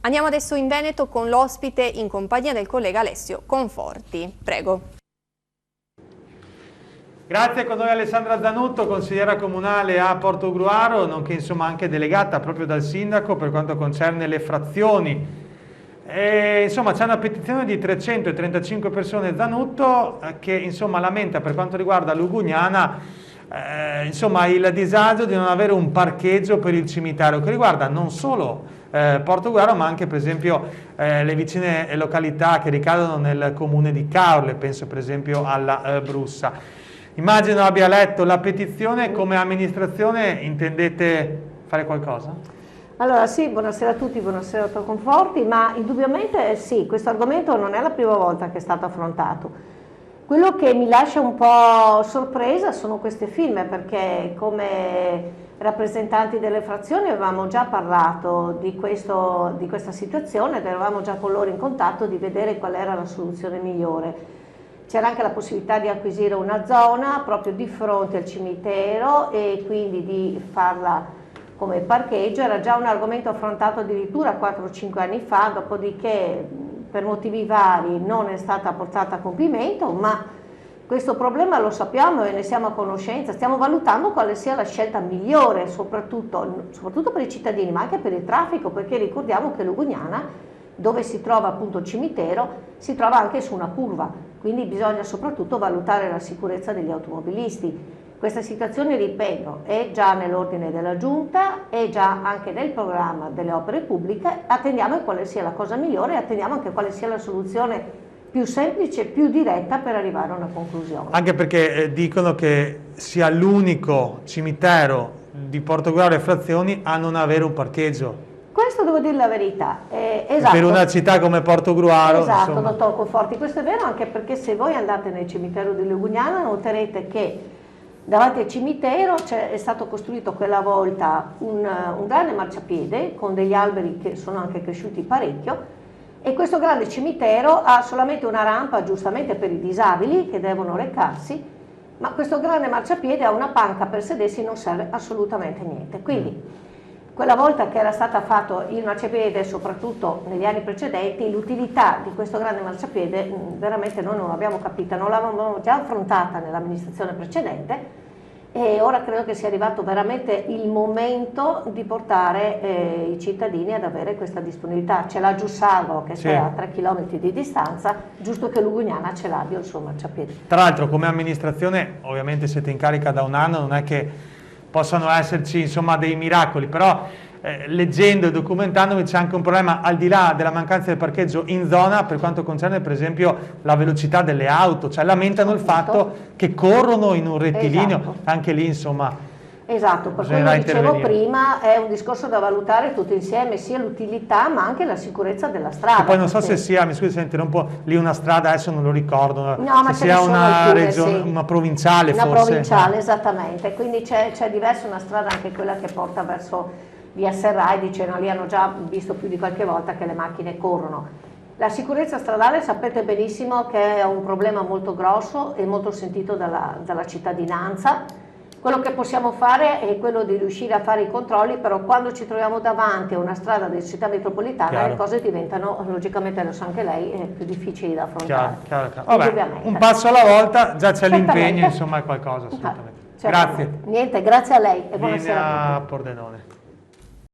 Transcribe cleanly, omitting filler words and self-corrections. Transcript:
Andiamo adesso in Veneto con l'ospite in compagnia del collega Alessio Conforti. Prego. Grazie, con noi Alessandra Zanutto, consigliera comunale a Portogruaro, nonché insomma anche delegata proprio dal sindaco per quanto concerne le frazioni. Insomma c'è una petizione di 335 persone Zanutto che insomma lamenta per quanto riguarda Lugugnana insomma il disagio di non avere un parcheggio per il cimitero che riguarda non solo Portogruaro ma anche per esempio le vicine località che ricadono nel comune di Caorle, penso per esempio alla Brussa. Immagino abbia letto la petizione, come amministrazione intendete fare qualcosa? Allora sì, buonasera a tutti, buonasera dottor Conforti, ma indubbiamente sì, questo argomento non è la prima volta che è stato affrontato. Quello che mi lascia un po' sorpresa sono queste firme, perché come rappresentanti delle frazioni avevamo già parlato di questa situazione ed eravamo già con loro in contatto di vedere qual era la soluzione migliore. C'era anche la possibilità di acquisire una zona proprio di fronte al cimitero e quindi di farla come parcheggio. Era già un argomento affrontato addirittura 4 o 5 anni fa, dopodiché per motivi vari non è stata portata a compimento, ma questo problema lo sappiamo e ne siamo a conoscenza. Stiamo valutando quale sia la scelta migliore, soprattutto per i cittadini, ma anche per il traffico, perché ricordiamo che Lugugnana, dove si trova appunto il cimitero, si trova anche su una curva, quindi bisogna soprattutto valutare la sicurezza degli automobilisti. Questa situazione, ripeto, è già nell'ordine della Giunta, è già anche nel programma delle opere pubbliche. Attendiamo quale sia la cosa migliore e attendiamo anche quale sia la soluzione più semplice e più diretta per arrivare a una conclusione. Anche perché dicono che sia l'unico cimitero di Portogruaro e frazioni a non avere un parcheggio. Questo devo dire la verità, esatto. Per una città come Portogruaro. Esatto, insomma. dottor Conforti, questo è vero anche perché se voi andate nel cimitero di Lugugnana noterete che davanti al cimitero è stato costruito quella volta un grande marciapiede con degli alberi che sono anche cresciuti parecchio, e questo grande cimitero ha solamente una rampa giustamente per i disabili che devono recarsi, ma questo grande marciapiede ha una panca per sedersi, non serve assolutamente niente. Quindi quella volta che era stato fatto il marciapiede, soprattutto negli anni precedenti, l'utilità di questo grande marciapiede veramente noi non l'abbiamo capita, non l'avevamo già affrontata nell'amministrazione precedente, e ora credo che sia arrivato veramente il momento di portare i cittadini ad avere questa disponibilità. C'è la Giussalvo che sta a 3 km di distanza, giusto che Lugugnana ce l'abbia il suo marciapiede. Tra l'altro come amministrazione ovviamente siete in carica da un anno, non è che possano esserci insomma dei miracoli, però leggendo e documentandomi c'è anche un problema al di là della mancanza del parcheggio in zona per quanto concerne per esempio la velocità delle auto, cioè lamentano il fatto che corrono in un rettilineo, esatto. Anche lì insomma esatto, per come dicevo prima è un discorso da valutare tutto insieme, sia l'utilità ma anche la sicurezza della strada. E poi non so se sia, mi scusi se interrompo, lì una strada, adesso non lo ricordo, no, ma se sia una regione, una provinciale forse. Una provinciale, esattamente, quindi c'è diversa una strada anche quella che porta verso via Serrai, dicendo lì hanno già visto più di qualche volta che le macchine corrono. La sicurezza stradale sapete benissimo che è un problema molto grosso e molto sentito dalla cittadinanza. Quello che possiamo fare è quello di riuscire a fare i controlli, però quando ci troviamo davanti a una strada della città metropolitana le cose diventano, logicamente lo sa anche lei, più difficili da affrontare. Chiaro. Vabbè, un passo alla volta, già c'è l'impegno, insomma è qualcosa assolutamente. Grazie. Niente, grazie a lei e buonasera a tutti. Pordenone.